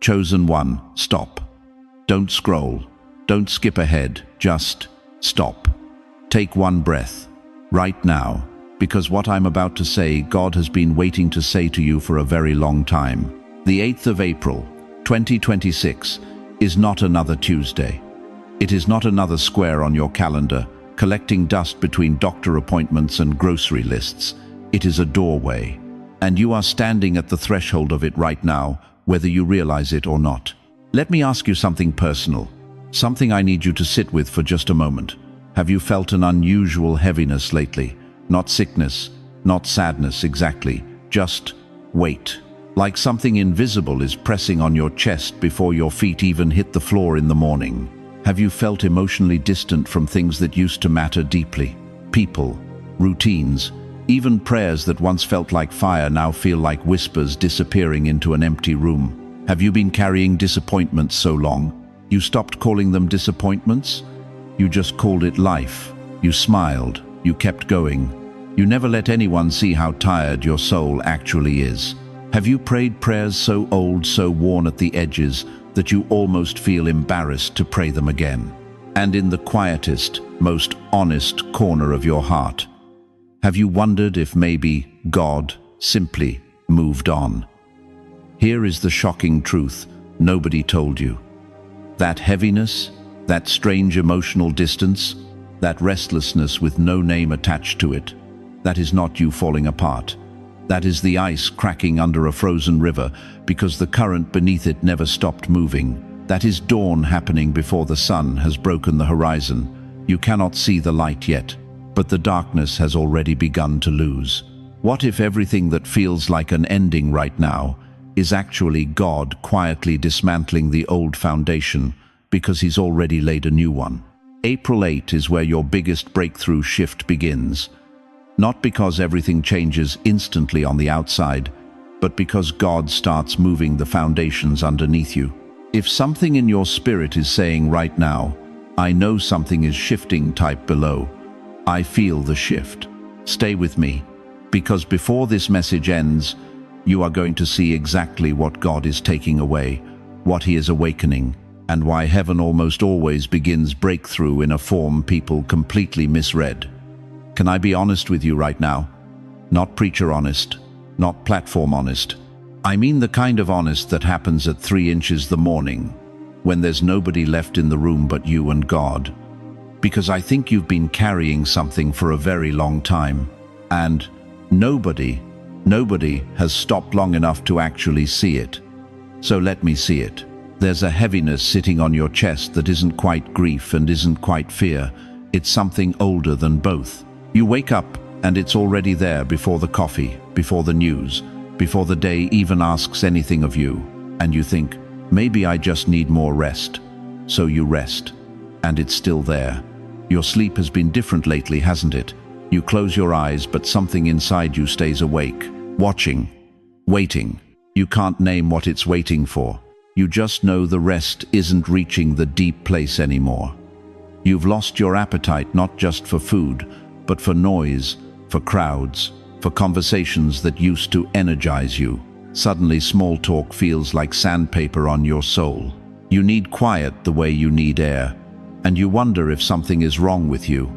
Chosen one, stop. Don't scroll. Don't skip ahead. Just stop. Take one breath. Right now. Because what I'm about to say, God has been waiting to say to you for a very long time. The 8th of April, 2026, is not another Tuesday. It is not another square on your calendar, collecting dust between doctor appointments and grocery lists. It is a doorway. And you are standing at the threshold of it right now, whether you realize it or not. Let me ask you something personal, something I need you to sit with for just a moment. Have you felt an unusual heaviness lately? Not sickness, not sadness exactly, just weight. Like something invisible is pressing on your chest before your feet even hit the floor in the morning. Have you felt emotionally distant from things that used to matter deeply? People, routines, even prayers that once felt like fire now feel like whispers disappearing into an empty room. Have you been carrying disappointments so long? You stopped calling them disappointments? You just called it life. You smiled. You kept going. You never let anyone see how tired your soul actually is. Have you prayed prayers so old, so worn at the edges, that you almost feel embarrassed to pray them again? And in the quietest, most honest corner of your heart, have you wondered if maybe God simply moved on? Here is the shocking truth nobody told you. That heaviness, that strange emotional distance, that restlessness with no name attached to it, that is not you falling apart. That is the ice cracking under a frozen river because the current beneath it never stopped moving. That is dawn happening before the sun has broken the horizon. You cannot see the light yet, but the darkness has already begun to lose. What if everything that feels like an ending right now is actually God quietly dismantling the old foundation because He's already laid a new one? April 8 is where your biggest breakthrough shift begins. Not because everything changes instantly on the outside, but because God starts moving the foundations underneath you. If something in your spirit is saying right now, I know something is shifting, type below. I feel the shift. Stay with me, because before this message ends, you are going to see exactly what God is taking away, what He is awakening, and why heaven almost always begins breakthrough in a form people completely misread. Can I be honest with you right now? Not preacher honest, not platform honest. I mean the kind of honest that happens at 3 inches the morning, when there's nobody left in the room but you and God. Because I think you've been carrying something for a very long time, and nobody has stopped long enough to actually see it. So let me see it. There's a heaviness sitting on your chest that isn't quite grief and isn't quite fear. It's something older than both. You wake up and it's already there before the coffee, before the news, before the day even asks anything of you. And you think, maybe I just need more rest. So you rest, and it's still there. Your sleep has been different lately, hasn't it? You close your eyes, but something inside you stays awake, watching, waiting. You can't name what it's waiting for. You just know the rest isn't reaching the deep place anymore. You've lost your appetite not just for food, but for noise, for crowds, for conversations that used to energize you. Suddenly small talk feels like sandpaper on your soul. You need quiet the way you need air, and you wonder if something is wrong with you.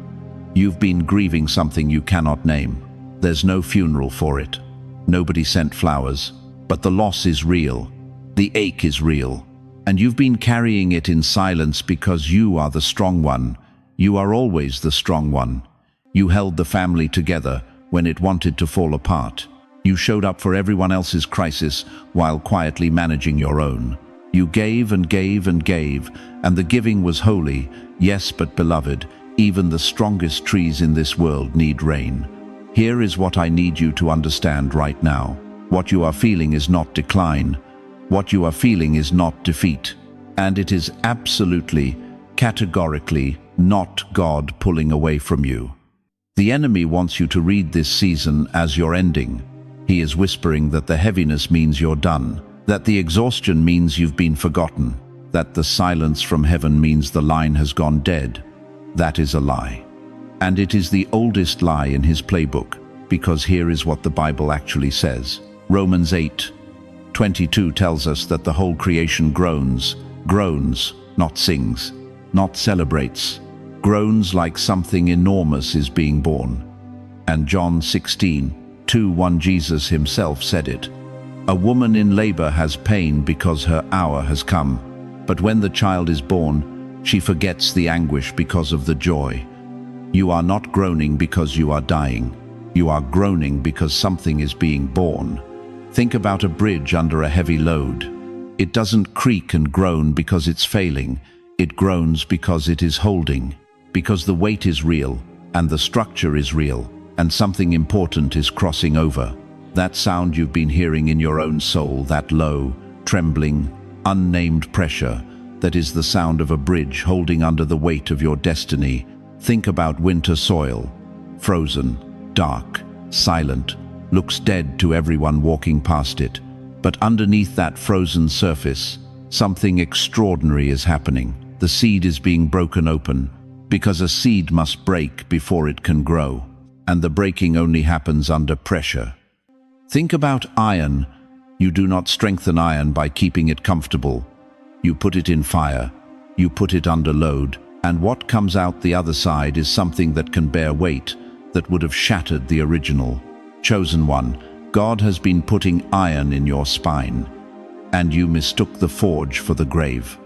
You've been grieving something you cannot name. There's no funeral for it. Nobody sent flowers, but the loss is real. The ache is real, and you've been carrying it in silence because you are the strong one. You are always the strong one. You held the family together when it wanted to fall apart. You showed up for everyone else's crisis while quietly managing your own. You gave and gave and gave, and the giving was holy. Yes, but beloved, even the strongest trees in this world need rain. Here is what I need you to understand right now. What you are feeling is not decline. What you are feeling is not defeat. And it is absolutely, categorically not God pulling away from you. The enemy wants you to read this season as your ending. He is whispering that the heaviness means you're done, that the exhaustion means you've been forgotten, that the silence from heaven means the line has gone dead. That is a lie. And it is the oldest lie in his playbook, because here is what the Bible actually says. Romans 8, 22 tells us that the whole creation groans, not sings, not celebrates, groans like something enormous is being born. And John 16:2, Jesus himself said it. A woman in labor has pain because her hour has come, but when the child is born, she forgets the anguish because of the joy. You are not groaning because you are dying. You are groaning because something is being born. Think about a bridge under a heavy load. It doesn't creak and groan because it's failing. It groans because it is holding, because the weight is real and the structure is real and something important is crossing over. That sound you've been hearing in your own soul, that low, trembling, unnamed pressure, that is the sound of a bridge holding under the weight of your destiny. Think about winter soil, frozen, dark, silent, looks dead to everyone walking past it. But underneath that frozen surface, something extraordinary is happening. The seed is being broken open, because a seed must break before it can grow, and the breaking only happens under pressure. Think about iron. You do not strengthen iron by keeping it comfortable. You put it in fire, you put it under load, and what comes out the other side is something that can bear weight, that would have shattered the original. Chosen one, God has been putting iron in your spine, and you mistook the forge for the grave.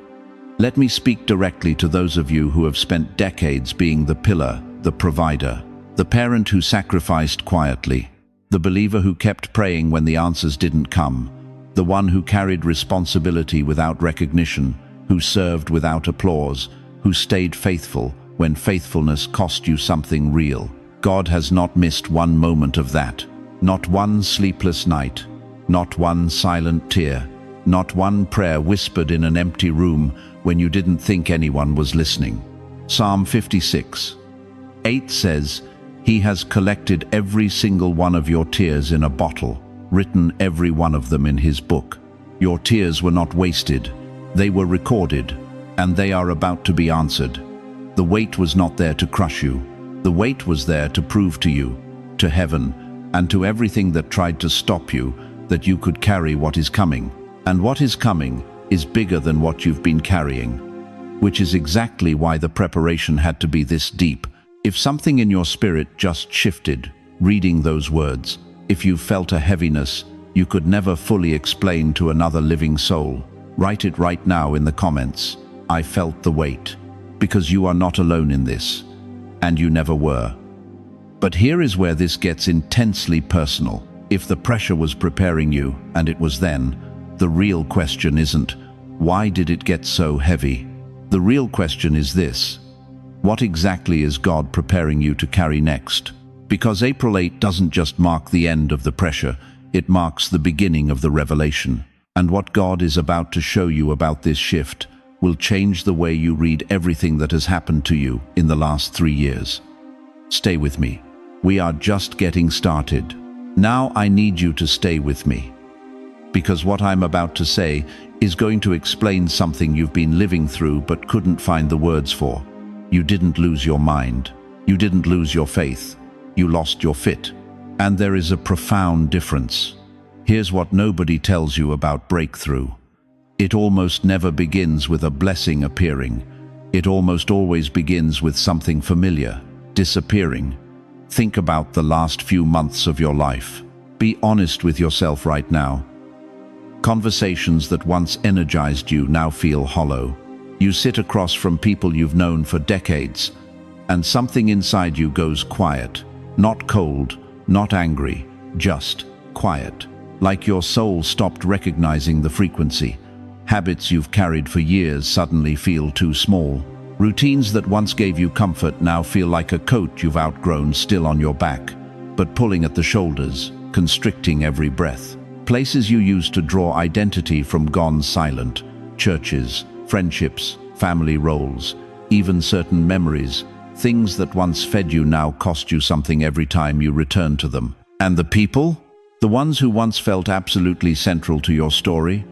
Let me speak directly to those of you who have spent decades being the pillar, the provider, the parent who sacrificed quietly, the believer who kept praying when the answers didn't come, the one who carried responsibility without recognition, who served without applause, who stayed faithful when faithfulness cost you something real. God has not missed one moment of that. Not one sleepless night, not one silent tear, not one prayer whispered in an empty room when you didn't think anyone was listening. Psalm 56:8 says, "He has collected every single one of your tears in a bottle, written every one of them in his book." Your tears were not wasted, they were recorded, and they are about to be answered. The weight was not there to crush you. The weight was there to prove to you, to heaven, and to everything that tried to stop you, that you could carry what is coming. And what is coming is bigger than what you've been carrying, which is exactly why the preparation had to be this deep. If something in your spirit just shifted, reading those words, if you felt a heaviness you could never fully explain to another living soul, write it right now in the comments. I felt the weight, because you are not alone in this, and you never were. But here is where this gets intensely personal. If the pressure was preparing you, and it was then, the real question isn't, why did it get so heavy? The real question is this: what exactly is God preparing you to carry next? Because April 8 doesn't just mark the end of the pressure, it marks the beginning of the revelation. And what God is about to show you about this shift will change the way you read everything that has happened to you in the last 3 years. Stay with me. We are just getting started. Now I need you to stay with me, because what I'm about to say is going to explain something you've been living through but couldn't find the words for. You didn't lose your mind. You didn't lose your faith. You lost your fit. And there is a profound difference. Here's what nobody tells you about breakthrough. It almost never begins with a blessing appearing. It almost always begins with something familiar, disappearing. Think about the last few months of your life. Be honest with yourself right now. Conversations that once energized you now feel hollow. You sit across from people you've known for decades, and something inside you goes quiet. Not cold, not angry, just quiet. Like your soul stopped recognizing the frequency. Habits you've carried for years suddenly feel too small. Routines that once gave you comfort now feel like a coat you've outgrown still on your back, but pulling at the shoulders, constricting every breath. Places you used to draw identity from gone silent. Churches, friendships, family roles, even certain memories. Things that once fed you now cost you something every time you return to them. And the people? The ones who once felt absolutely central to your story?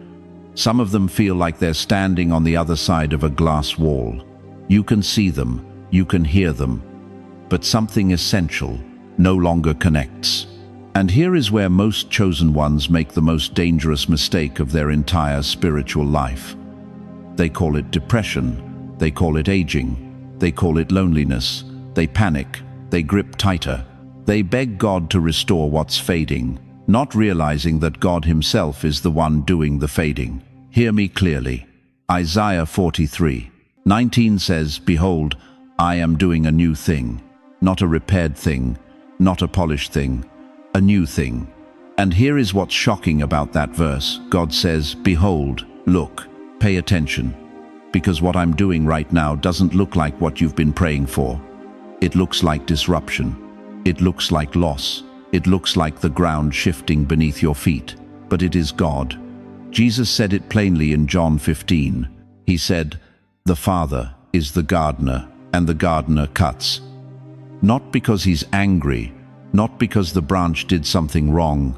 Some of them feel like they're standing on the other side of a glass wall. You can see them, you can hear them, but something essential no longer connects. And here is where most chosen ones make the most dangerous mistake of their entire spiritual life. They call it depression, they call it aging, they call it loneliness, they panic, they grip tighter, they beg God to restore what's fading, not realizing that God himself is the one doing the fading. Hear me clearly. Isaiah 43:19 says, "Behold, I am doing a new thing," not a repaired thing, not a polished thing, a new thing. And here is what's shocking about that verse. God says, "Behold, look, pay attention, because what I'm doing right now doesn't look like what you've been praying for. It looks like disruption. It looks like loss. It looks like the ground shifting beneath your feet. But it is God." Jesus said it plainly in John 15. He said, "The Father is the gardener, and the gardener cuts." Not because he's angry, not because the branch did something wrong,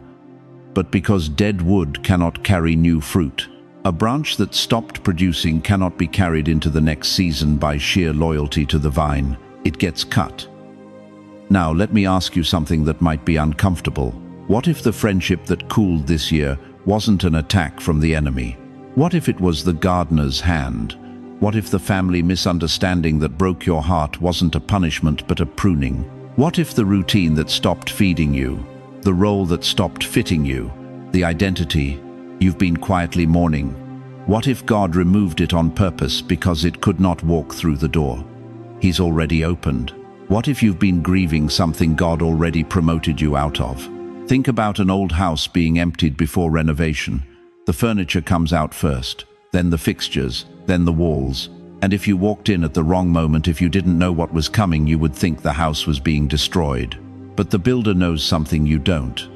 but because dead wood cannot carry new fruit. A branch that stopped producing cannot be carried into the next season by sheer loyalty to the vine. It gets cut. Now, let me ask you something that might be uncomfortable. What if the friendship that cooled this year wasn't an attack from the enemy? What if it was the gardener's hand? What if the family misunderstanding that broke your heart wasn't a punishment but a pruning? What if the routine that stopped feeding you, the role that stopped fitting you, the identity you've been quietly mourning, what if God removed it on purpose because it could not walk through the door He's already opened? What if you've been grieving something God already promoted you out of? Think about an old house being emptied before renovation. The furniture comes out first, then the fixtures, then the walls. And if you walked in at the wrong moment, if you didn't know what was coming, you would think the house was being destroyed. But the builder knows something you don't.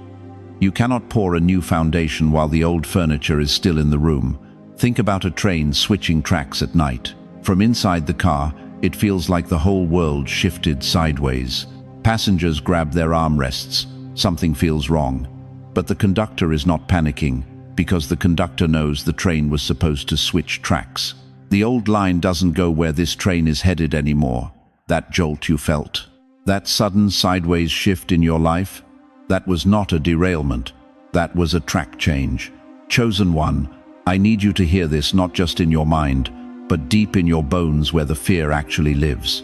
You cannot pour a new foundation while the old furniture is still in the room. Think about a train switching tracks at night. From inside the car, it feels like the whole world shifted sideways. Passengers grab their armrests. Something feels wrong. But the conductor is not panicking, because the conductor knows the train was supposed to switch tracks. The old line doesn't go where this train is headed anymore. That jolt you felt, that sudden sideways shift in your life, that was not a derailment. That was a track change. Chosen one, I need you to hear this not just in your mind, but deep in your bones where the fear actually lives.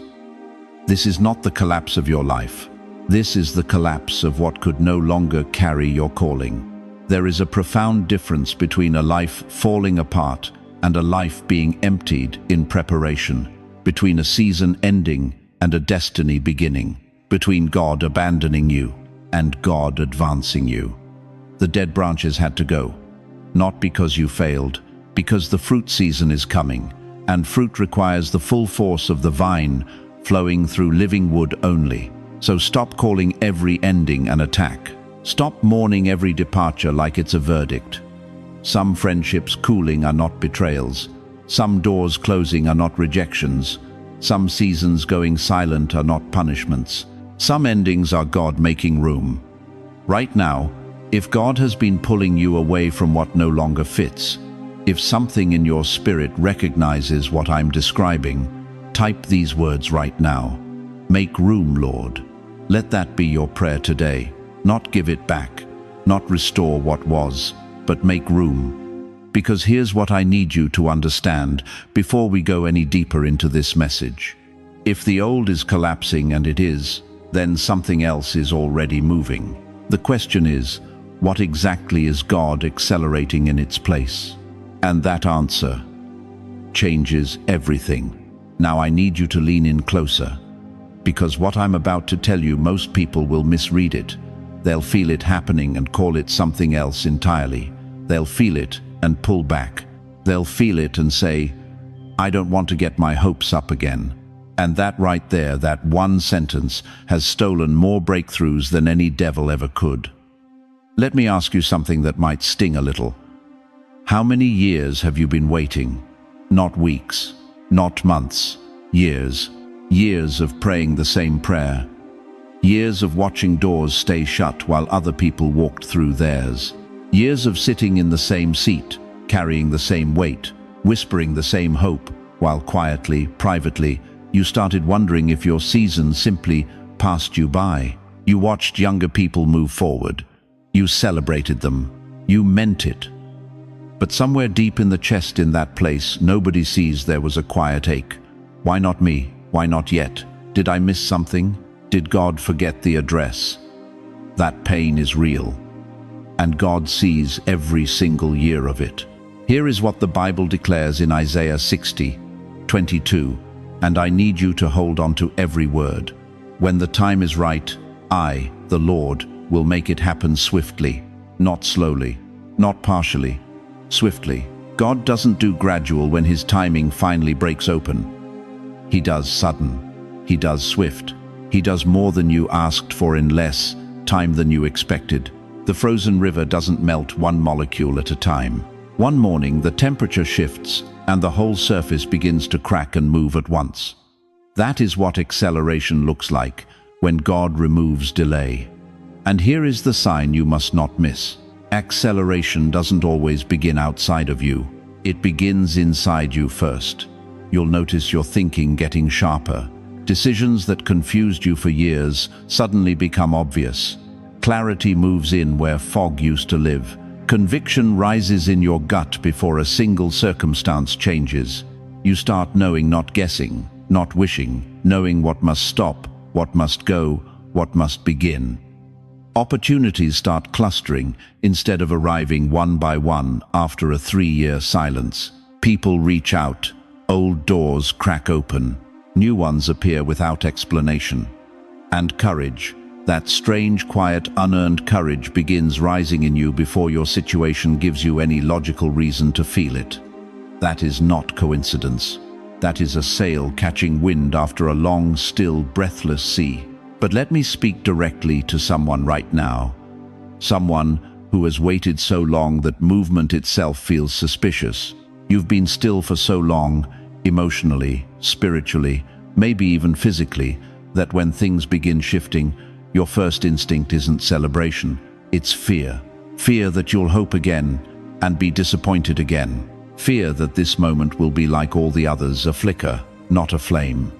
This is not the collapse of your life. This is the collapse of what could no longer carry your calling. There is a profound difference between a life falling apart and a life being emptied in preparation, between a season ending and a destiny beginning, between God abandoning you and God advancing you. The dead branches had to go, not because you failed, because the fruit season is coming, and fruit requires the full force of the vine flowing through living wood only. So stop calling every ending an attack. Stop mourning every departure like it's a verdict. Some friendships cooling are not betrayals. Some doors closing are not rejections. Some seasons going silent are not punishments. Some endings are God making room. Right now, if God has been pulling you away from what no longer fits, if something in your spirit recognizes what I'm describing, type these words right now. Make room, Lord. Let that be your prayer today. Not give it back, not restore what was, but make room. Because here's what I need you to understand before we go any deeper into this message. If the old is collapsing, and it is, then something else is already moving. The question is, what exactly is God accelerating in its place? And that answer changes everything. Now I need you to lean in closer, because what I'm about to tell you, most people will misread it. They'll feel it happening and call it something else entirely. They'll feel it and pull back. They'll feel it and say, I don't want to get my hopes up again. And that right there, that one sentence, has stolen more breakthroughs than any devil ever could. Let me ask you something that might sting a little. How many years have you been waiting? Not weeks, not months, years. Years of praying the same prayer. Years of watching doors stay shut while other people walked through theirs. Years of sitting in the same seat, carrying the same weight, whispering the same hope, while quietly, privately, you started wondering if your season simply passed you by. You watched younger people move forward. You celebrated them. You meant it. But somewhere deep in the chest in that place, nobody sees there was a quiet ache. Why not me? Why not yet? Did I miss something? Did God forget the address? That pain is real, and God sees every single year of it. Here is what the Bible declares in Isaiah 60:22, and I need you to hold on to every word. When the time is right, I, the Lord, will make it happen swiftly, not slowly, not partially, swiftly. God doesn't do gradual when his timing finally breaks open. He does sudden. He does swift. He does more than you asked for in less time than you expected. The frozen river doesn't melt one molecule at a time. One morning, the temperature shifts and the whole surface begins to crack and move at once. That is what acceleration looks like when God removes delay. And here is the sign you must not miss. Acceleration doesn't always begin outside of you. It begins inside you first. You'll notice your thinking getting sharper. Decisions that confused you for years suddenly become obvious. Clarity moves in where fog used to live. Conviction rises in your gut before a single circumstance changes. You start knowing, not guessing, not wishing, knowing what must stop, what must go, what must begin. Opportunities start clustering instead of arriving one by one after a 3-year silence. People reach out, old doors crack open, new ones appear without explanation. And courage, that strange, quiet, unearned courage, begins rising in you before your situation gives you any logical reason to feel it. That is not coincidence. That is a sail catching wind after a long, still, breathless sea. But let me speak directly to someone right now. Someone who has waited so long that movement itself feels suspicious. You've been still for so long, emotionally, spiritually, maybe even physically, that when things begin shifting, your first instinct isn't celebration, it's fear. Fear that you'll hope again and be disappointed again. Fear that this moment will be like all the others, a flicker, not a flame.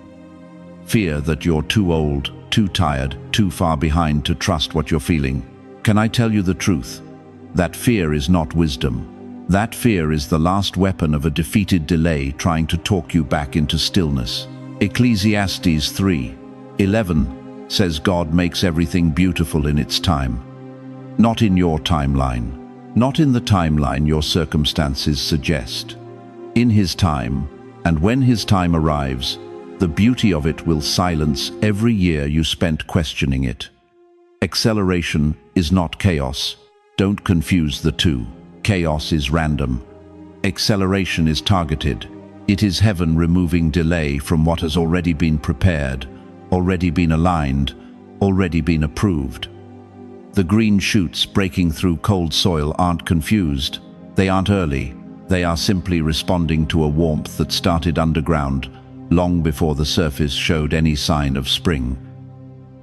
Fear that you're too old, too tired, too far behind to trust what you're feeling. Can I tell you the truth? That fear is not wisdom. That fear is the last weapon of a defeated delay trying to talk you back into stillness. Ecclesiastes 3:11 says God makes everything beautiful in its time. Not in your timeline. Not in the timeline your circumstances suggest. In his time, and when his time arrives, the beauty of it will silence every year you spent questioning it. Acceleration is not chaos. Don't confuse the two. Chaos is random. Acceleration is targeted. It is heaven removing delay from what has already been prepared, already been aligned, already been approved. The green shoots breaking through cold soil aren't confused. They aren't early. They are simply responding to a warmth that started underground, long before the surface showed any sign of spring.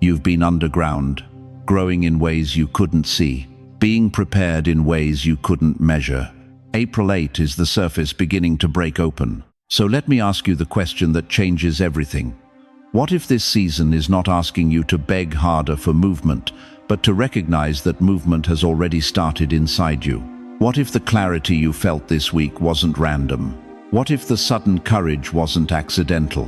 You've been underground, growing in ways you couldn't see, being prepared in ways you couldn't measure. April 8 is the surface beginning to break open. So let me ask you the question that changes everything. What if this season is not asking you to beg harder for movement, but to recognize that movement has already started inside you? What if the clarity you felt this week wasn't random? What if the sudden courage wasn't accidental?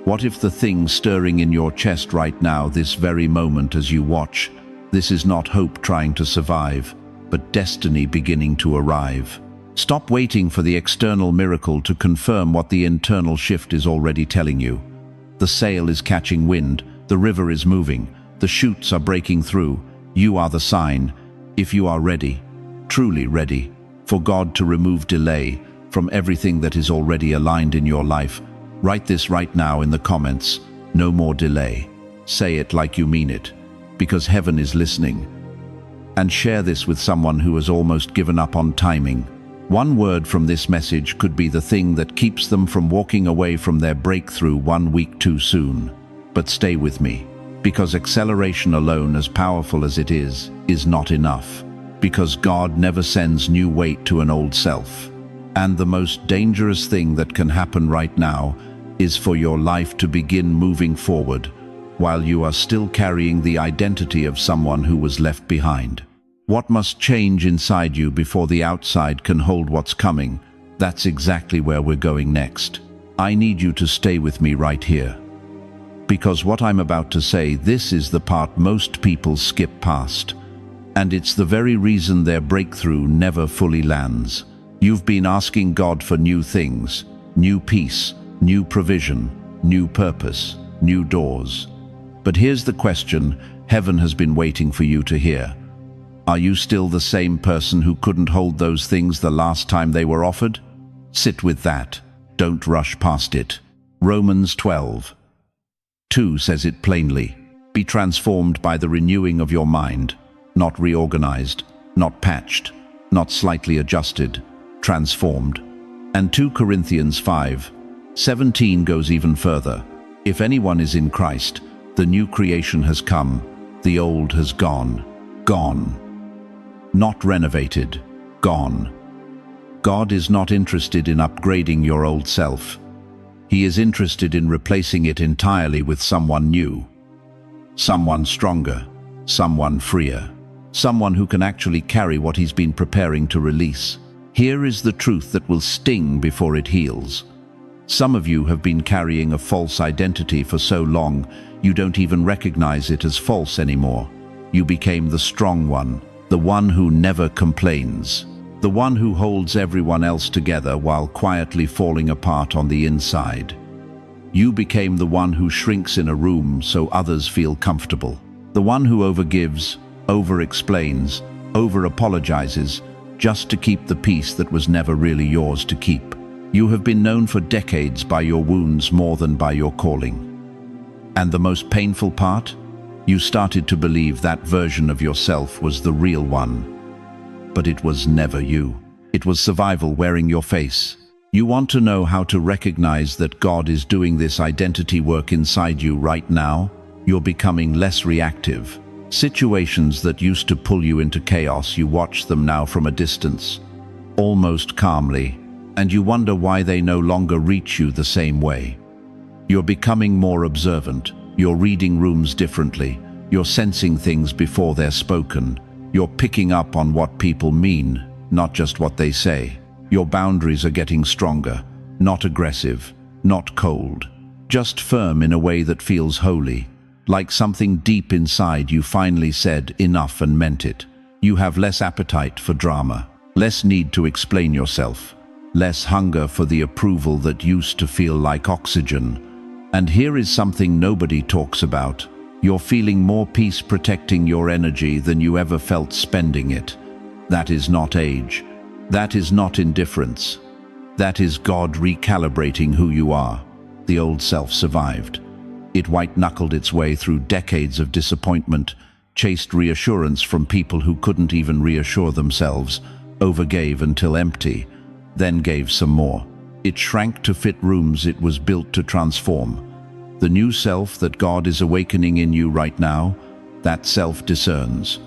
What if the thing stirring in your chest right now, this very moment as you watch, this is not hope trying to survive, but destiny beginning to arrive? Stop waiting for the external miracle to confirm what the internal shift is already telling you. The sail is catching wind, the river is moving, the shoots are breaking through. You are the sign, if you are ready, truly ready, for God to remove delay from everything that is already aligned in your life. Write this right now in the comments. No more delay. Say it like you mean it, because heaven is listening. And share this with someone who has almost given up on timing. One word from this message could be the thing that keeps them from walking away from their breakthrough 1 week too soon. But stay with me, because acceleration alone, as powerful as it is not enough. Because God never sends new weight to an old self. And the most dangerous thing that can happen right now is for your life to begin moving forward while you are still carrying the identity of someone who was left behind. What must change inside you before the outside can hold what's coming? That's exactly where we're going next. I need you to stay with me right here. Because what I'm about to say, this is the part most people skip past. And it's the very reason their breakthrough never fully lands. You've been asking God for new things, new peace, new provision, new purpose, new doors. But here's the question heaven has been waiting for you to hear. Are you still the same person who couldn't hold those things the last time they were offered? Sit with that. Don't rush past it. Romans 12:2 says it plainly. Be transformed by the renewing of your mind, not reorganized, not patched, not slightly adjusted, transformed. And 2 Corinthians 5:17 goes even further. If anyone is in Christ, the new creation has come, the old has gone. Gone. Not renovated, gone. God is not interested in upgrading your old self. He is interested in replacing it entirely with someone new. Someone stronger, someone freer, someone who can actually carry what he's been preparing to release. Here is the truth that will sting before it heals. Some of you have been carrying a false identity for so long, you don't even recognize it as false anymore. You became the strong one, the one who never complains, the one who holds everyone else together while quietly falling apart on the inside. You became the one who shrinks in a room so others feel comfortable, the one who overgives, over-explains, over-apologizes, just to keep the peace that was never really yours to keep. You have been known for decades by your wounds more than by your calling. And the most painful part? You started to believe that version of yourself was the real one. But it was never you. It was survival wearing your face. You want to know how to recognize that God is doing this identity work inside you right now? You're becoming less reactive. Situations that used to pull you into chaos, you watch them now from a distance, almost calmly, and you wonder why they no longer reach you the same way. You're becoming more observant. You're reading rooms differently. You're sensing things before they're spoken. You're picking up on what people mean, not just what they say. Your boundaries are getting stronger, not aggressive, not cold, just firm in a way that feels holy. Like something deep inside you finally said enough and meant it. You have less appetite for drama, less need to explain yourself, less hunger for the approval that used to feel like oxygen. And here is something nobody talks about. You're feeling more peace protecting your energy than you ever felt spending it. That is not age. That is not indifference. That is God recalibrating who you are. The old self survived. It white-knuckled its way through decades of disappointment, chased reassurance from people who couldn't even reassure themselves, overgave until empty, then gave some more. It shrank to fit rooms it was built to transform. The new self that God is awakening in you right now, that self discerns.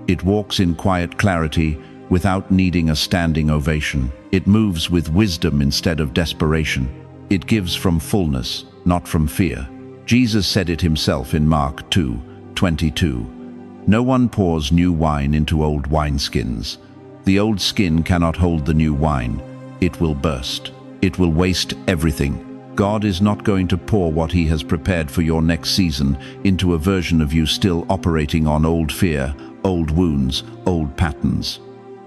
It walks in quiet clarity without needing a standing ovation. It moves with wisdom instead of desperation. It gives from fullness, not from fear. Jesus said it himself in Mark 2:22. No one pours new wine into old wineskins. The old skin cannot hold the new wine. It will burst. It will waste everything. God is not going to pour what he has prepared for your next season into a version of you still operating on old fear, old wounds, old patterns.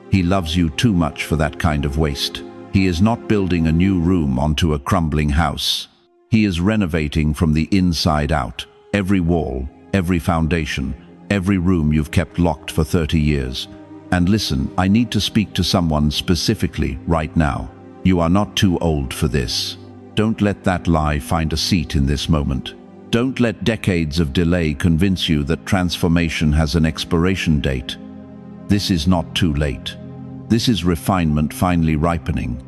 He loves you too much for that kind of waste. He is not building a new room onto a crumbling house. He is renovating from the inside out. Every wall, every foundation, every room you've kept locked for 30 years. And listen, I need to speak to someone specifically right now. You are not too old for this. Don't let that lie find a seat in this moment. Don't let decades of delay convince you that transformation has an expiration date. This is not too late. This is refinement finally ripening.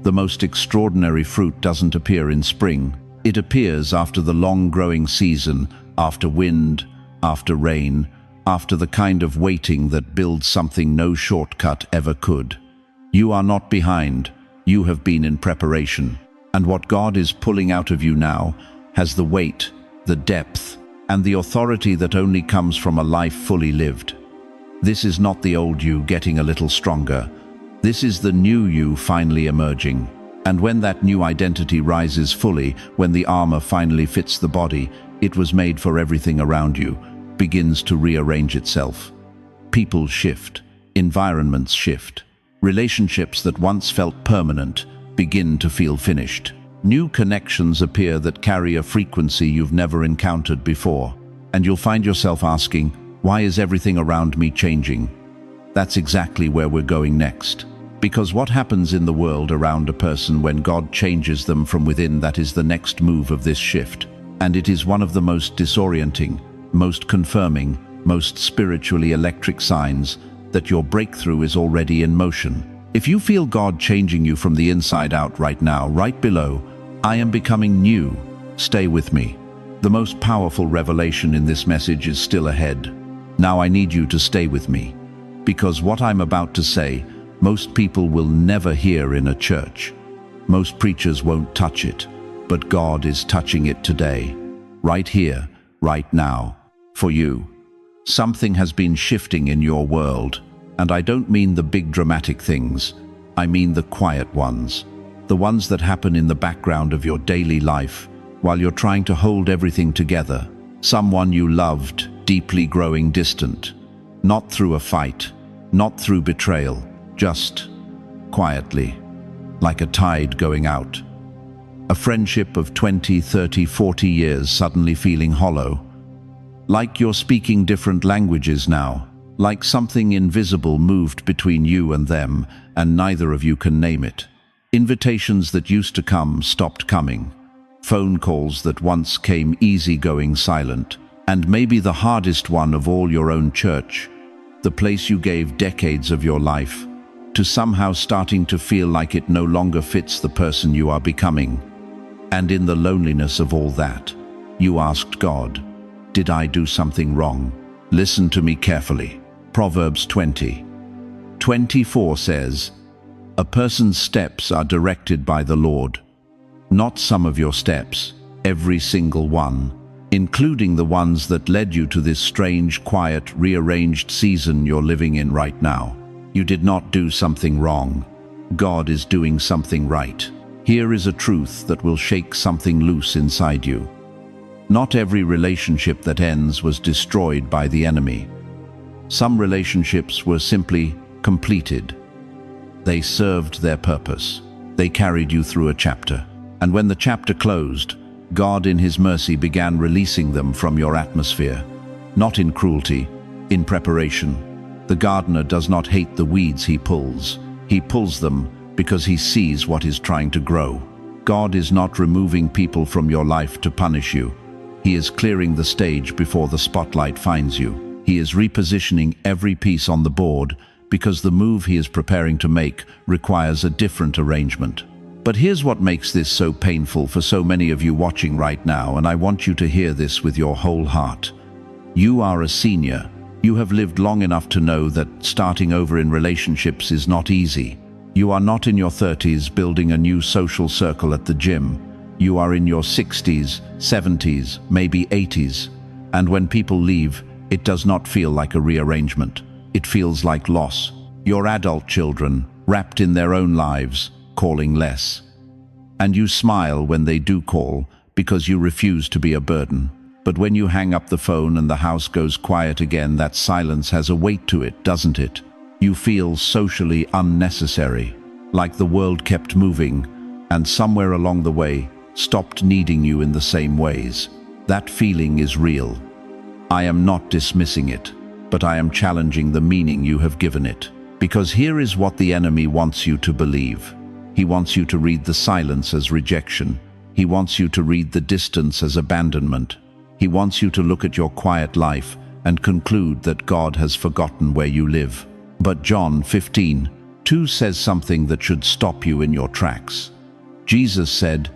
The most extraordinary fruit doesn't appear in spring. It appears after the long growing season, after wind, after rain, after the kind of waiting that builds something no shortcut ever could. You are not behind. You have been in preparation. And what God is pulling out of you now has the weight, the depth, and the authority that only comes from a life fully lived. This is not the old you getting a little stronger. This is the new you finally emerging. And when that new identity rises fully, when the armor finally fits the body, it was made for everything around you, begins to rearrange itself. People shift, environments shift. Relationships that once felt permanent begin to feel finished. New connections appear that carry a frequency you've never encountered before, and you'll find yourself asking, why is everything around me changing? That's exactly where we're going next. Because what happens in the world around a person when God changes them from within, that is the next move of this shift. And it is one of the most disorienting, most confirming, most spiritually electric signs that your breakthrough is already in motion. If you feel God changing you from the inside out right now, right below, I am becoming new, stay with me. The most powerful revelation in this message is still ahead. Now I need you to stay with me, because what I'm about to say, most people will never hear in a church. Most preachers won't touch it, but God is touching it today, right here, right now, for you. Something has been shifting in your world, and I don't mean the big dramatic things. I mean the quiet ones, the ones that happen in the background of your daily life, while you're trying to hold everything together. Someone you loved, deeply growing distant, not through a fight, not through betrayal, just quietly, like a tide going out. A friendship of 20, 30, 40 years suddenly feeling hollow. Like you're speaking different languages now, like something invisible moved between you and them, and neither of you can name it. Invitations that used to come stopped coming. Phone calls that once came easy-going silent. And maybe the hardest one of all, your own church, the place you gave decades of your life, to somehow starting to feel like it no longer fits the person you are becoming. And in the loneliness of all that, you asked God, did I do something wrong? Listen to me carefully. Proverbs 20:24 says, a person's steps are directed by the Lord. Not some of your steps, every single one, including the ones that led you to this strange, quiet, rearranged season you're living in right now. You did not do something wrong. God is doing something right. Here is a truth that will shake something loose inside you. Not every relationship that ends was destroyed by the enemy. Some relationships were simply completed. They served their purpose. They carried you through a chapter. And when the chapter closed, God in His mercy began releasing them from your atmosphere. Not in cruelty, in preparation. The gardener does not hate the weeds he pulls. He pulls them because he sees what is trying to grow. God is not removing people from your life to punish you. He is clearing the stage before the spotlight finds you. He is repositioning every piece on the board because the move He is preparing to make requires a different arrangement. But here's what makes this so painful for so many of you watching right now, and I want you to hear this with your whole heart. You are a senior. You have lived long enough to know that starting over in relationships is not easy. You are not in your 30s building a new social circle at the gym. You are in your 60s, 70s, maybe 80s. And when people leave, it does not feel like a rearrangement. It feels like loss. Your adult children, wrapped in their own lives, calling less. And you smile when they do call because you refuse to be a burden. But when you hang up the phone and the house goes quiet again, that silence has a weight to it, doesn't it? You feel socially unnecessary, like the world kept moving, and somewhere along the way, stopped needing you in the same ways. That feeling is real. I am not dismissing it, but I am challenging the meaning you have given it. Because here is what the enemy wants you to believe. He wants you to read the silence as rejection. He wants you to read the distance as abandonment. He wants you to look at your quiet life and conclude that God has forgotten where you live. But John 15:2 says something that should stop you in your tracks. Jesus said,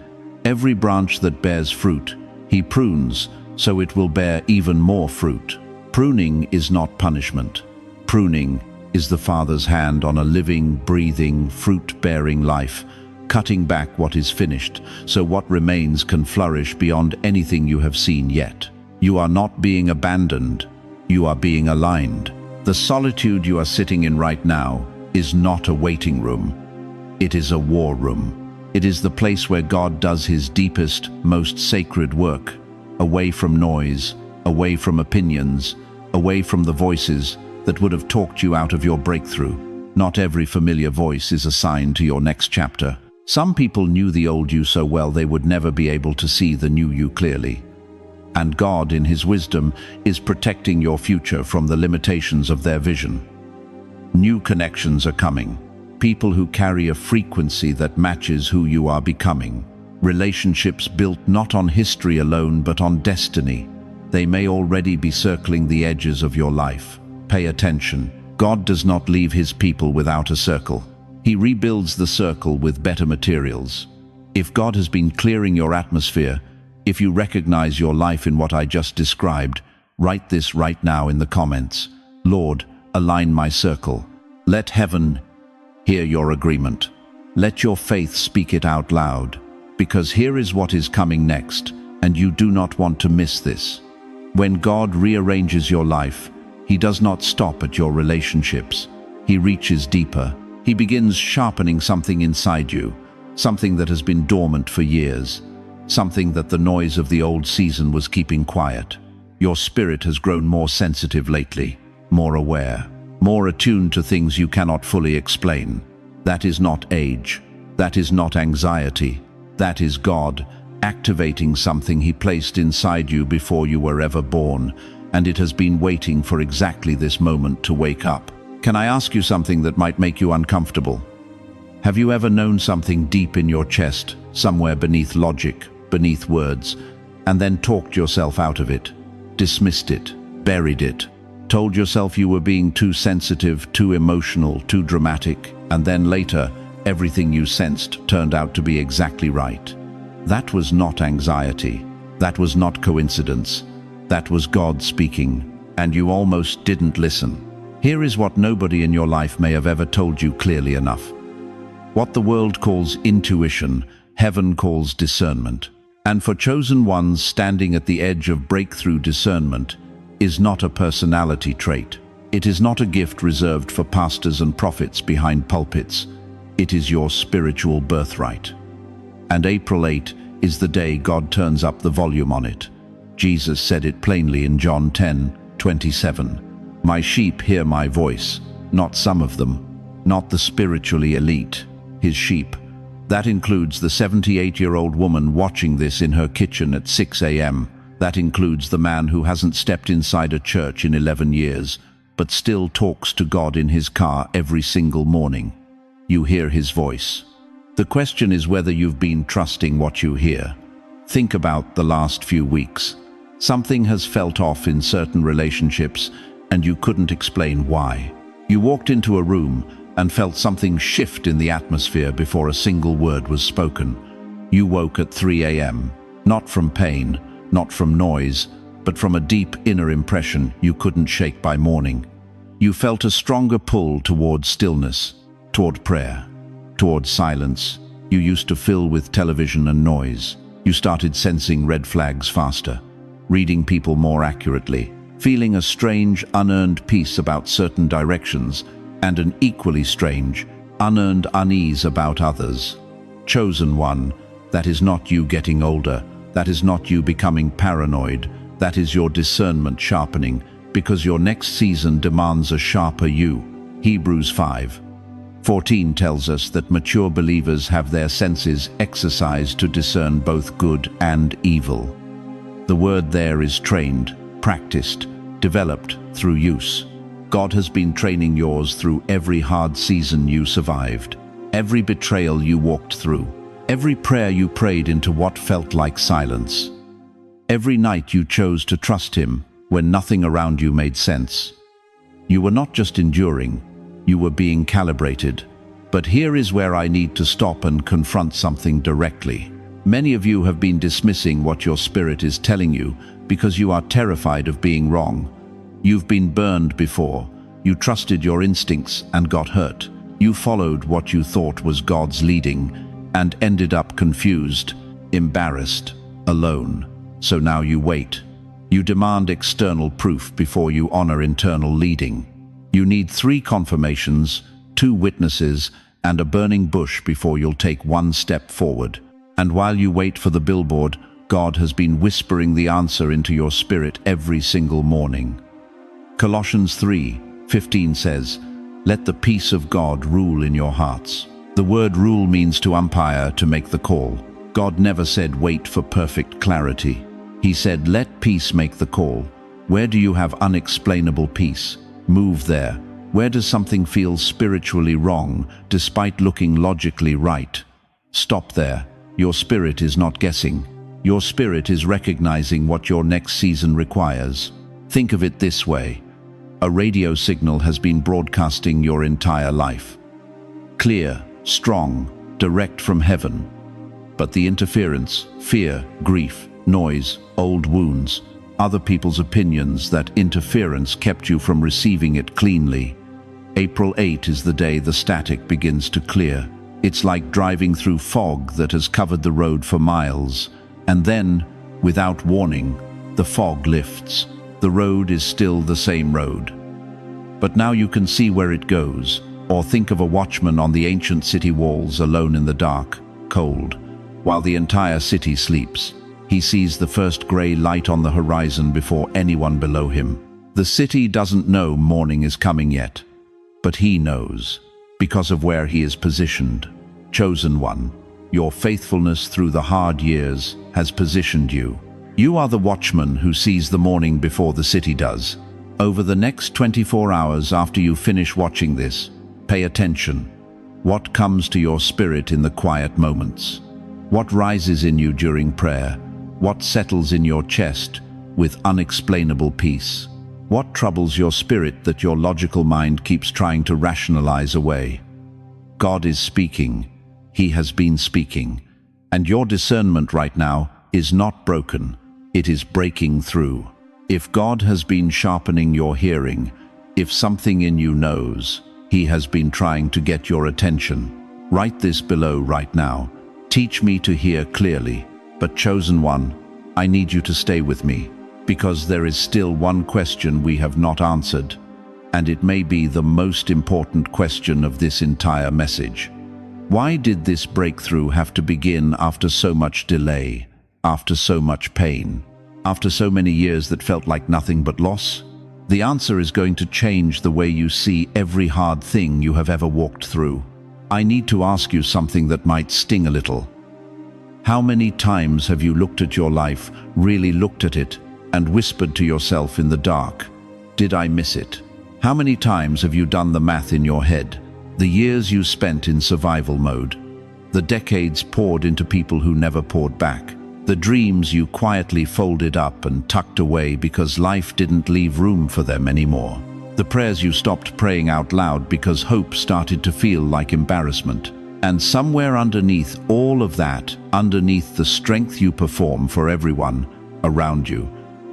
every branch that bears fruit, He prunes, so it will bear even more fruit. Pruning is not punishment. Pruning is the Father's hand on a living, breathing, fruit-bearing life, cutting back what is finished, so what remains can flourish beyond anything you have seen yet. You are not being abandoned. You are being aligned. The solitude you are sitting in right now is not a waiting room. It is a war room. It is the place where God does his deepest, most sacred work, away from noise, away from opinions, away from the voices that would have talked you out of your breakthrough. Not every familiar voice is a sign to your next chapter. Some people knew the old you so well they would never be able to see the new you clearly. And God, in his wisdom, is protecting your future from the limitations of their vision. New connections are coming. People who carry a frequency that matches who you are becoming. Relationships built not on history alone but on destiny. They may already be circling the edges of your life. Pay attention. God does not leave his people without a circle. He rebuilds the circle with better materials. If God has been clearing your atmosphere, if you recognize your life in what I just described, write this right now in the comments. Lord, align my circle. Let heaven hear your agreement. Let your faith speak it out loud, because here is what is coming next, and you do not want to miss this. When God rearranges your life, he does not stop at your relationships. He reaches deeper. He begins sharpening something inside you, something that has been dormant for years, something that the noise of the old season was keeping quiet. Your spirit has grown more sensitive lately, more aware, more attuned to things you cannot fully explain. That is not age. That is not anxiety. That is God activating something he placed inside you before you were ever born, and it has been waiting for exactly this moment to wake up. Can I ask you something that might make you uncomfortable? Have you ever known something deep in your chest, somewhere beneath logic, beneath words, and then talked yourself out of it, dismissed it, buried it, told yourself you were being too sensitive, too emotional, too dramatic, and then later, everything you sensed turned out to be exactly right? That was not anxiety. That was not coincidence. That was God speaking, and you almost didn't listen. Here is what nobody in your life may have ever told you clearly enough. What the world calls intuition, heaven calls discernment. And for chosen ones standing at the edge of breakthrough, discernment is not a personality trait. It is not a gift reserved for pastors and prophets behind pulpits. It is your spiritual birthright. And April 8 is the day God turns up the volume on it. Jesus said it plainly in John 10:27. My sheep hear my voice, not some of them, not the spiritually elite, his sheep. That includes the 78-year-old woman watching this in her kitchen at 6 a.m. That includes the man who hasn't stepped inside a church in 11 years, but still talks to God in his car every single morning. You hear his voice. The question is whether you've been trusting what you hear. Think about the last few weeks. Something has felt off in certain relationships, and you couldn't explain why. You walked into a room and felt something shift in the atmosphere before a single word was spoken. You woke at 3 a.m., not from pain, not from noise, but from a deep inner impression you couldn't shake by morning. You felt a stronger pull toward stillness, toward prayer, toward silence. You used to fill with television and noise. You started sensing red flags faster, reading people more accurately, feeling a strange, unearned peace about certain directions, and an equally strange, unearned unease about others. Chosen one, that is not you getting older, that is not you becoming paranoid, that is your discernment sharpening, because your next season demands a sharper you. Hebrews 5:14 tells us that mature believers have their senses exercised to discern both good and evil. The word there is trained, practiced, developed through use. God has been training yours through every hard season you survived, every betrayal you walked through, every prayer you prayed into what felt like silence, every night you chose to trust him when nothing around you made sense. You were not just enduring, you were being calibrated. But here is where I need to stop and confront something directly. Many of you have been dismissing what your spirit is telling you because you are terrified of being wrong. You've been burned before. You trusted your instincts and got hurt. You followed what you thought was God's leading and ended up confused, embarrassed, alone. So now you wait. You demand external proof before you honor internal leading. You need 3 confirmations, 2 witnesses, and a burning bush before you'll take one step forward. And while you wait for the billboard, God has been whispering the answer into your spirit every single morning. Colossians 3:15 says, "Let the peace of God rule in your hearts." The word rule means to umpire, to make the call. God never said wait for perfect clarity. He said, let peace make the call. Where do you have unexplainable peace? Move there. Where does something feel spiritually wrong, despite looking logically right? Stop there. Your spirit is not guessing. Your spirit is recognizing what your next season requires. Think of it this way. A radio signal has been broadcasting your entire life. Clear, strong, direct from heaven. But the interference, fear, grief, noise, old wounds, other people's opinions, that interference kept you from receiving it cleanly. April 8 is the day the static begins to clear. It's like driving through fog that has covered the road for miles. And then, without warning, the fog lifts. The road is still the same road. But now you can see where it goes. Or think of a watchman on the ancient city walls, alone in the dark, cold, while the entire city sleeps. He sees the first grey light on the horizon before anyone below him. The city doesn't know morning is coming yet, but he knows, because of where he is positioned. Chosen one, your faithfulness through the hard years has positioned you. You are the watchman who sees the morning before the city does. Over the next 24 hours after you finish watching this, pay attention. What comes to your spirit in the quiet moments? What rises in you during prayer? What settles in your chest with unexplainable peace? What troubles your spirit that your logical mind keeps trying to rationalize away? God is speaking. He has been speaking. And your discernment right now is not broken. It is breaking through. If God has been sharpening your hearing, if something in you knows, He has been trying to get your attention. Write this below right now. Teach me to hear clearly, but chosen one, I need you to stay with me, because there is still one question we have not answered, and it may be the most important question of this entire message. Why did this breakthrough have to begin after so much delay, after so much pain, after so many years that felt like nothing but loss? The answer is going to change the way you see every hard thing you have ever walked through. I need to ask you something that might sting a little. How many times have you looked at your life, really looked at it, and whispered to yourself in the dark, did I miss it? How many times have you done the math in your head? The years you spent in survival mode, the decades poured into people who never poured back, the dreams you quietly folded up and tucked away because life didn't leave room for them anymore. The prayers you stopped praying out loud because hope started to feel like embarrassment. And somewhere underneath all of that, underneath the strength you perform for everyone around you,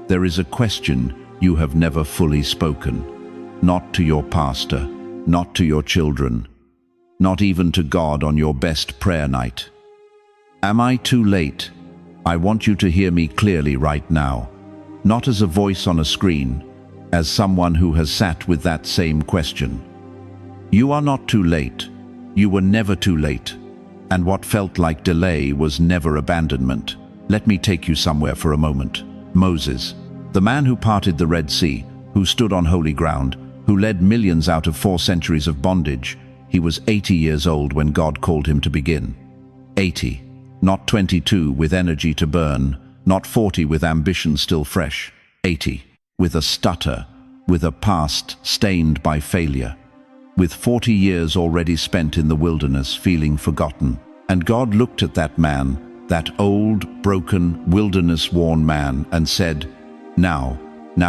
there is a question you have never fully spoken. Not to your pastor, not to your children, not even to God on your best prayer night. Am I too late? I want you to hear me clearly right now, not as a voice on a screen, as someone who has sat with that same question. You are not too late. You were never too late. And what felt like delay was never abandonment. Let me take you somewhere for a moment. Moses, the man who parted the Red Sea, who stood on holy ground, who led millions out of 4 centuries of bondage. He was 80 years old when God called him to begin. 80, not 22 with energy to burn, not 40 with ambition still fresh. 80, with a stutter, with a past stained by failure, with 40 years already spent in the wilderness feeling forgotten. And God looked at that man, that old, broken, wilderness-worn man, and said, now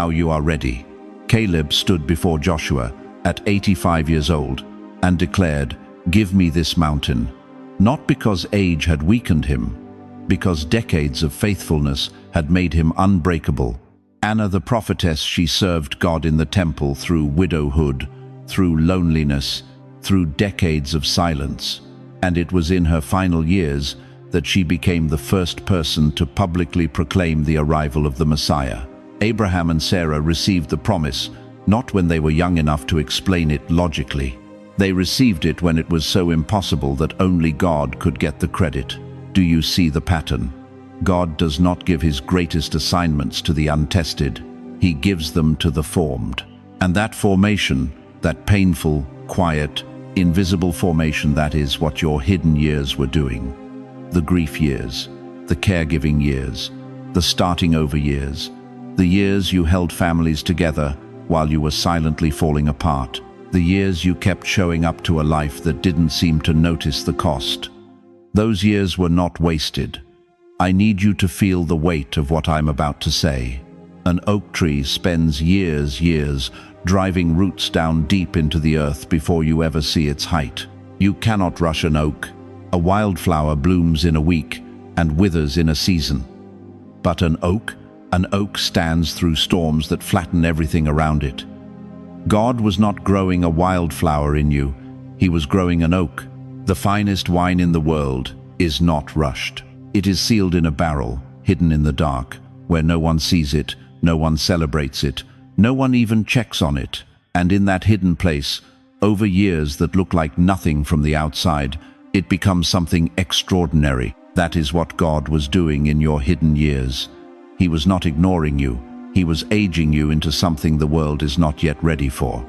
you are ready. Caleb stood before Joshua at 85 years old and declared, give me this mountain. Not because age had weakened him, because decades of faithfulness had made him unbreakable. Anna the prophetess, she served God in the temple through widowhood, through loneliness, through decades of silence. And it was in her final years that she became the first person to publicly proclaim the arrival of the Messiah. Abraham and Sarah received the promise not when they were young enough to explain it logically. They received it when it was so impossible that only God could get the credit. Do you see the pattern? God does not give his greatest assignments to the untested. He gives them to the formed. And that formation, that painful, quiet, invisible formation, that is what your hidden years were doing. The grief years, the caregiving years, the starting over years, the years you held families together while you were silently falling apart, the years you kept showing up to a life that didn't seem to notice the cost. Those years were not wasted. I need you to feel the weight of what I'm about to say. An oak tree spends years driving roots down deep into the earth before you ever see its height. You cannot rush an oak. A wildflower blooms in a week and withers in a season. But an oak stands through storms that flatten everything around it. God was not growing a wildflower in you. He was growing an oak. The finest wine in the world is not rushed. It is sealed in a barrel, hidden in the dark, where no one sees it, no one celebrates it, no one even checks on it. And in that hidden place, over years that look like nothing from the outside, it becomes something extraordinary. That is what God was doing in your hidden years. He was not ignoring you. He was aging you into something the world is not yet ready for.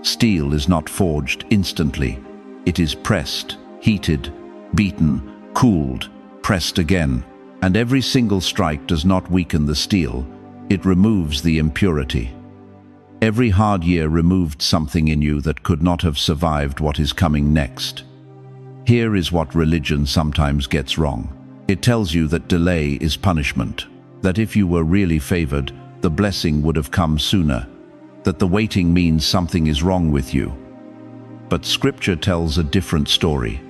Steel is not forged instantly. It is pressed, heated, beaten, cooled, pressed again. And every single strike does not weaken the steel. It removes the impurity. Every hard year removed something in you that could not have survived what is coming next. Here is what religion sometimes gets wrong. It tells you that delay is punishment, that if you were really favored, the blessing would have come sooner, that the waiting means something is wrong with you. But Scripture tells a different story.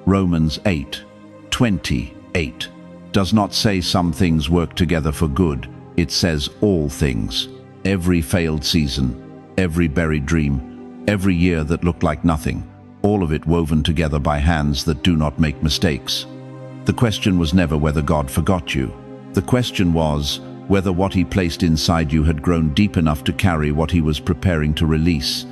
Romans 8:28 does not say some things work together for good. It says all things. Every failed season, every buried dream, every year that looked like nothing, all of it woven together by hands that do not make mistakes. The question was never whether God forgot you. The question was whether what he placed inside you had grown deep enough to carry what he was preparing to release.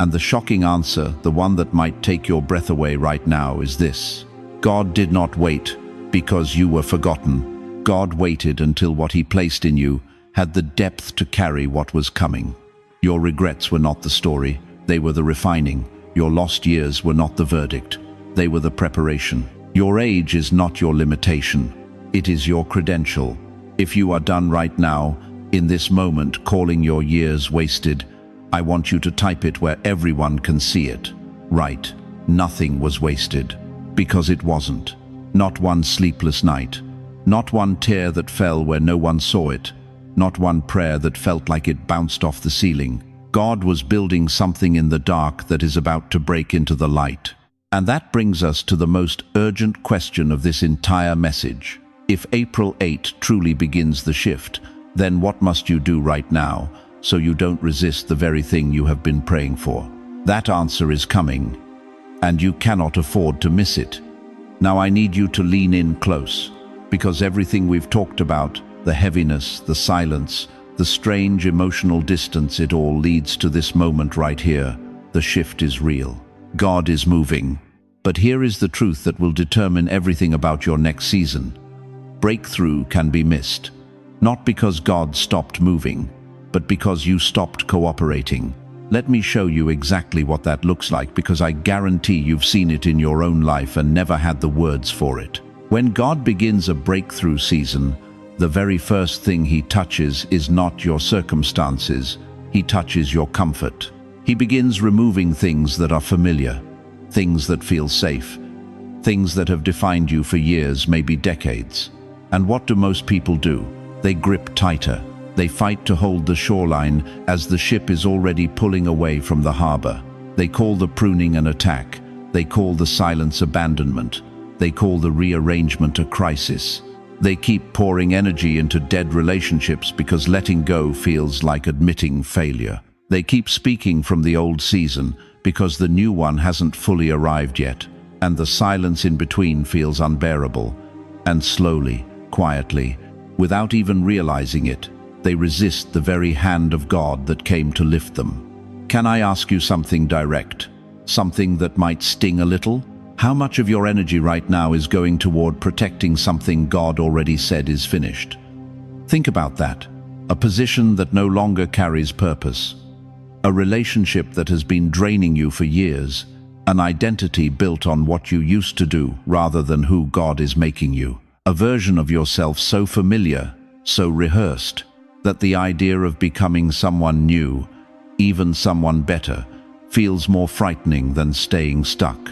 And the shocking answer, the one that might take your breath away right now, is this: God did not wait because you were forgotten. God waited until what he placed in you had the depth to carry what was coming. Your regrets were not the story, they were the refining. Your lost years were not the verdict, they were the preparation. Your age is not your limitation, it is your credential. If you are done right now, in this moment, calling your years wasted, I want you to type it where everyone can see it. Right, nothing was wasted, because it wasn't. Not one sleepless night, not one tear that fell where no one saw it, not one prayer that felt like it bounced off the ceiling. God was building something in the dark that is about to break into the light. And that brings us to the most urgent question of this entire message. If April 8 truly begins the shift, then what must you do right now so you don't resist the very thing you have been praying for? That answer is coming, and you cannot afford to miss it. Now I need you to lean in close, because everything we've talked about, the heaviness, the silence, the strange emotional distance, it all leads to this moment right here. The shift is real. God is moving. But here is the truth that will determine everything about your next season. Breakthrough can be missed, not because God stopped moving, but because you stopped cooperating. Let me show you exactly what that looks like, because I guarantee you've seen it in your own life and never had the words for it. When God begins a breakthrough season, the very first thing he touches is not your circumstances, he touches your comfort. He begins removing things that are familiar, things that feel safe, things that have defined you for years, maybe decades. And what do most people do? They grip tighter. They fight to hold the shoreline as the ship is already pulling away from the harbor. They call the pruning an attack. They call the silence abandonment. They call the rearrangement a crisis. They keep pouring energy into dead relationships because letting go feels like admitting failure. They keep speaking from the old season because the new one hasn't fully arrived yet, and the silence in between feels unbearable. And slowly, quietly, without even realizing it, They resist the very hand of God that came to lift them. Can I ask you something direct? Something that might sting a little? How much of your energy right now is going toward protecting something God already said is finished? Think about that. A position that no longer carries purpose. A relationship that has been draining you for years. An identity built on what you used to do rather than who God is making you. A version of yourself so familiar, so rehearsed, that the idea of becoming someone new, even someone better, feels more frightening than staying stuck.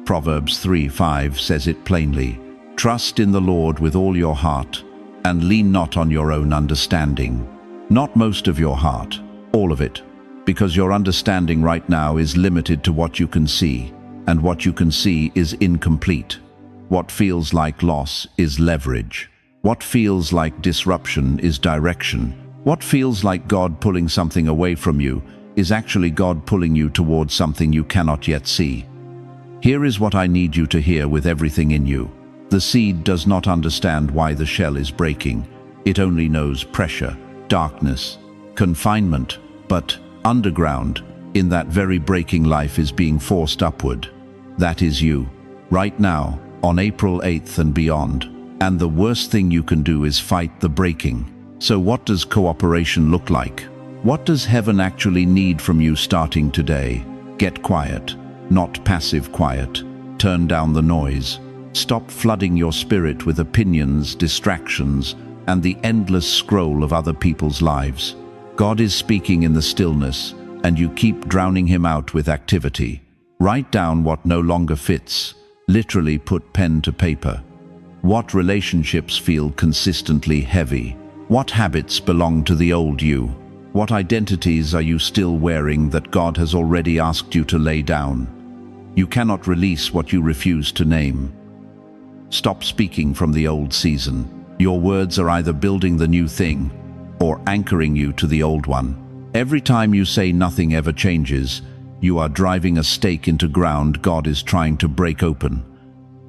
Proverbs 3:5 says it plainly, "Trust in the Lord with all your heart, and lean not on your own understanding." Not most of your heart, all of it, because your understanding right now is limited to what you can see, and what you can see is incomplete. What feels like loss is leverage. What feels like disruption is direction. What feels like God pulling something away from you is actually God pulling you towards something you cannot yet see. Here is what I need you to hear with everything in you. The seed does not understand why the shell is breaking. It only knows pressure, darkness, confinement, but underground, in that very breaking, life is being forced upward. That is you, right now, on April 8th and beyond. And the worst thing you can do is fight the breaking. So what does cooperation look like? What does heaven actually need from you starting today? Get quiet, not passive quiet. Turn down the noise. Stop flooding your spirit with opinions, distractions, and the endless scroll of other people's lives. God is speaking in the stillness, and you keep drowning him out with activity. Write down what no longer fits. Literally put pen to paper. What relationships feel consistently heavy? What habits belong to the old you? What identities are you still wearing that God has already asked you to lay down? You cannot release what you refuse to name. Stop speaking from the old season. Your words are either building the new thing or anchoring you to the old one. Every time you say nothing ever changes, you are driving a stake into ground God is trying to break open.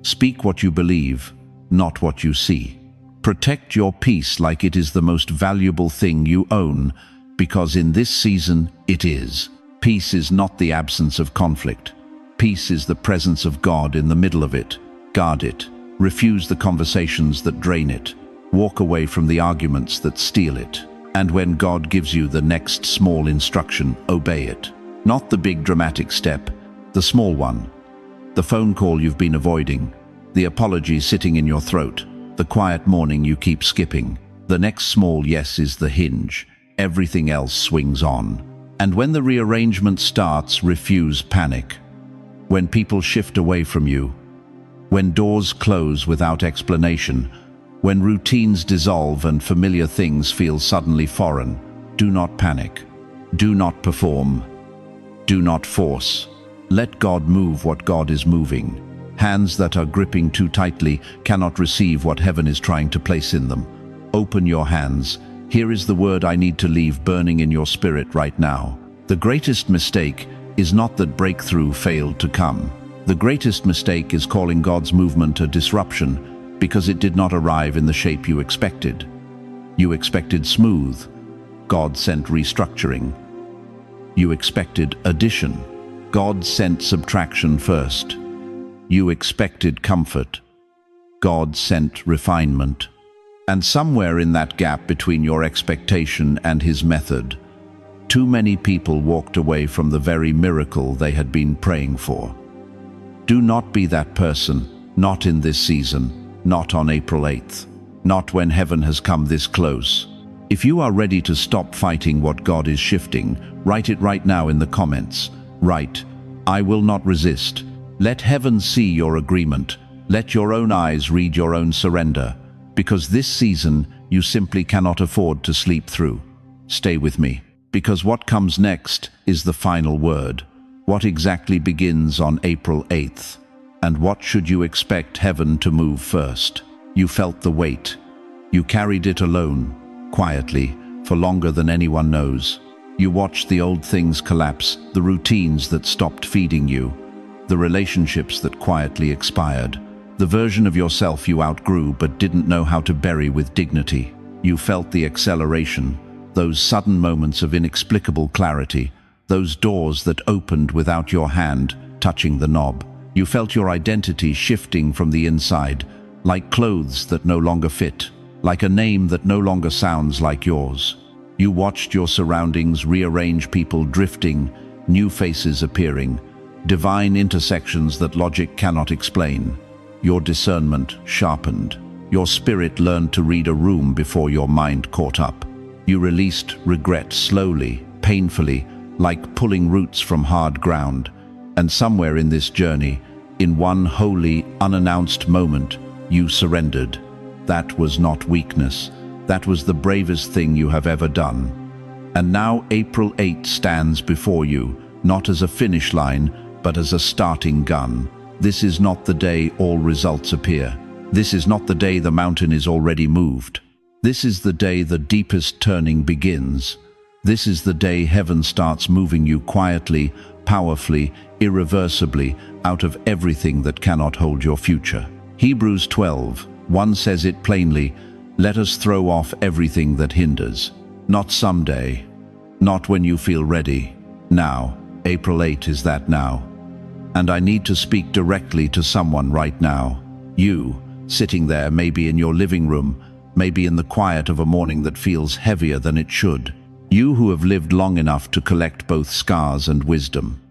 Speak what you believe, not what you see. Protect your peace like it is the most valuable thing you own, because in this season it is. Peace is not the absence of conflict. Peace is the presence of God in the middle of it. Guard it. Refuse the conversations that drain it. Walk away from the arguments that steal it. And when God gives you the next small instruction, obey it. Not the big dramatic step, the small one. The phone call you've been avoiding, the apology sitting in your throat, the quiet morning you keep skipping. The next small yes is the hinge. Everything else swings on. And when the rearrangement starts, refuse panic. When people shift away from you, when doors close without explanation, when routines dissolve and familiar things feel suddenly foreign, do not panic. Do not perform. Do not force. Let God move what God is moving. Hands that are gripping too tightly cannot receive what heaven is trying to place in them. Open your hands. Here is the word I need to leave burning in your spirit right now. The greatest mistake is not that breakthrough failed to come. The greatest mistake is calling God's movement a disruption because it did not arrive in the shape you expected. You expected smooth. God sent restructuring. You expected addition. God sent subtraction first. You expected comfort. God sent refinement. And somewhere in that gap between your expectation and his method, too many people walked away from the very miracle they had been praying for. Do not be that person, not in this season, not on April 8th, not when heaven has come this close. If you are ready to stop fighting what God is shifting, write it right now in the comments. Write, "I will not resist." Let heaven see your agreement. Let your own eyes read your own surrender. Because this season, you simply cannot afford to sleep through. Stay with me, because what comes next is the final word. What exactly begins on April 8th? And what should you expect heaven to move first? You felt the weight. You carried it alone, quietly, for longer than anyone knows. You watched the old things collapse, the routines that stopped feeding you, the relationships that quietly expired, the version of yourself you outgrew but didn't know how to bury with dignity. You felt the acceleration, those sudden moments of inexplicable clarity, those doors that opened without your hand touching the knob. You felt your identity shifting from the inside, like clothes that no longer fit, like a name that no longer sounds like yours. You watched your surroundings rearrange, people drifting, new faces appearing, divine intersections that logic cannot explain. Your discernment sharpened. Your spirit learned to read a room before your mind caught up. You released regret slowly, painfully, like pulling roots from hard ground. And somewhere in this journey, in one holy, unannounced moment, you surrendered. That was not weakness. That was the bravest thing you have ever done. And now April 8 stands before you, not as a finish line, but as a starting gun. This is not the day all results appear. This is not the day the mountain is already moved. This is the day the deepest turning begins. This is the day heaven starts moving you quietly, powerfully, irreversibly out of everything that cannot hold your future. Hebrews 12:1 says it plainly, let us throw off everything that hinders. Not someday, not when you feel ready. Now, April 8 is that now. And I need to speak directly to someone right now. You, sitting there, maybe in your living room, maybe in the quiet of a morning that feels heavier than it should. You who have lived long enough to collect both scars and wisdom.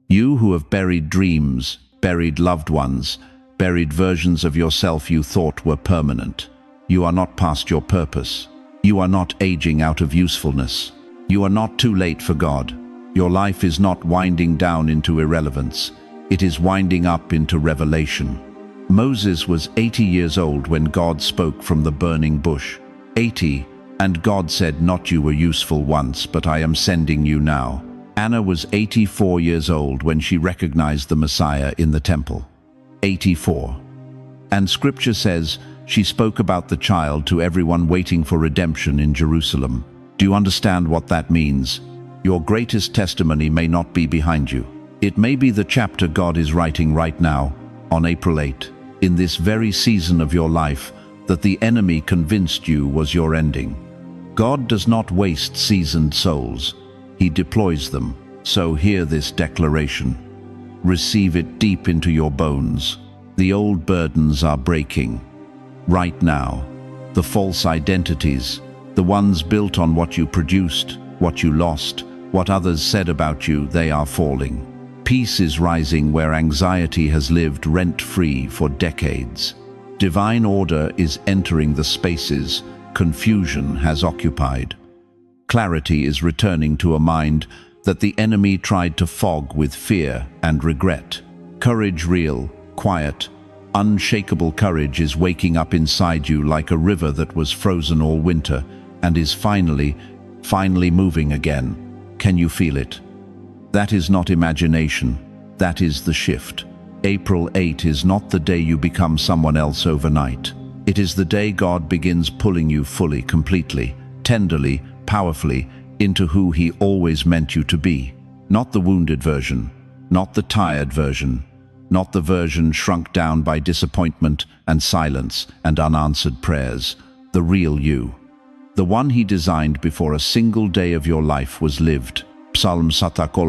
You who have buried dreams, buried loved ones, buried versions of yourself you thought were permanent. You are not past your purpose. You are not aging out of usefulness. You are not too late for God. Your life is not winding down into irrelevance. It is winding up into revelation. Moses was 80 years old when God spoke from the burning bush. 80, and God said, not you were useful once, but I am sending you now. Anna was 84 years old when she recognized the Messiah in the temple. 84. And scripture says she spoke about the child to everyone waiting for redemption in Jerusalem. Do you understand what that means? Your greatest testimony may not be behind you. It may be the chapter God is writing right now, on April 8, in this very season of your life that the enemy convinced you was your ending. God does not waste seasoned souls. He deploys them. So hear this declaration. Receive it deep into your bones. The old burdens are breaking. Right now, the false identities, the ones built on what you produced, what you lost, what others said about you, they are falling. Peace is rising where anxiety has lived rent-free for decades. Divine order is entering the spaces confusion has occupied. Clarity is returning to a mind that the enemy tried to fog with fear and regret. Courage, real, quiet, unshakable courage is waking up inside you like a river that was frozen all winter and is finally moving again. Can you feel it? That is not imagination. That is the shift. April 8 is not the day you become someone else overnight. It is the day God begins pulling you fully, completely, tenderly, powerfully into who He always meant you to be. Not the wounded version, not the tired version, not the version shrunk down by disappointment and silence and unanswered prayers. The real you. The one He designed before a single day of your life was lived. Psalm 16.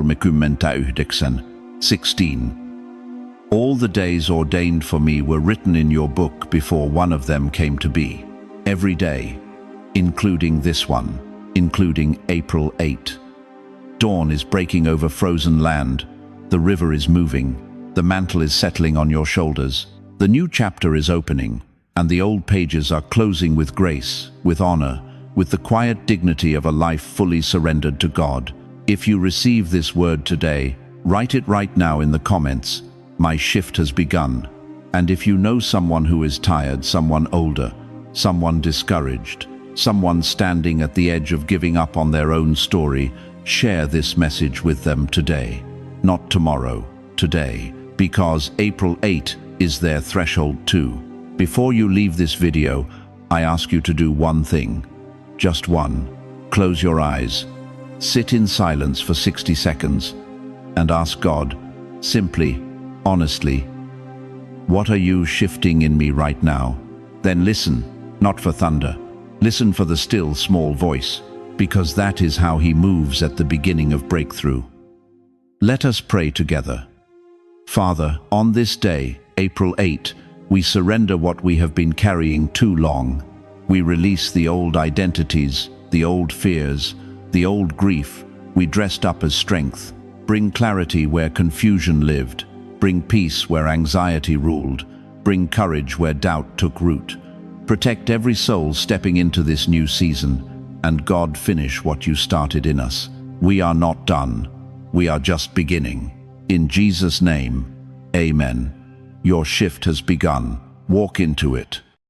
All the days ordained for me were written in your book before one of them came to be. Every day, including this one, including April 8. Dawn is breaking over frozen land. The river is moving. The mantle is settling on your shoulders. The new chapter is opening, and the old pages are closing with grace, with honor, with the quiet dignity of a life fully surrendered to God. If you receive this word today, write it right now in the comments. My shift has begun. And if you know someone who is tired, someone older, someone discouraged, someone standing at the edge of giving up on their own story, share this message with them today. Not tomorrow, today, because April 8 is their threshold too. Before you leave this video, I ask you to do one thing. Just one. Close your eyes. Sit in silence for 60 seconds and ask God, simply, honestly, what are you shifting in me right now? Then listen, not for thunder, Listen for the still, small voice, because that is how he moves at the beginning of breakthrough. Let us pray together. Father, on this day, April 8, we surrender what we have been carrying too long. We release the old identities, the old fears, the old grief we dressed up as strength. Bring clarity where confusion lived. Bring peace where anxiety ruled. Bring courage where doubt took root. Protect every soul stepping into this new season, and God, finish what you started in us. We are not done. We are just beginning. In Jesus' name, amen. Your shift has begun. Walk into it.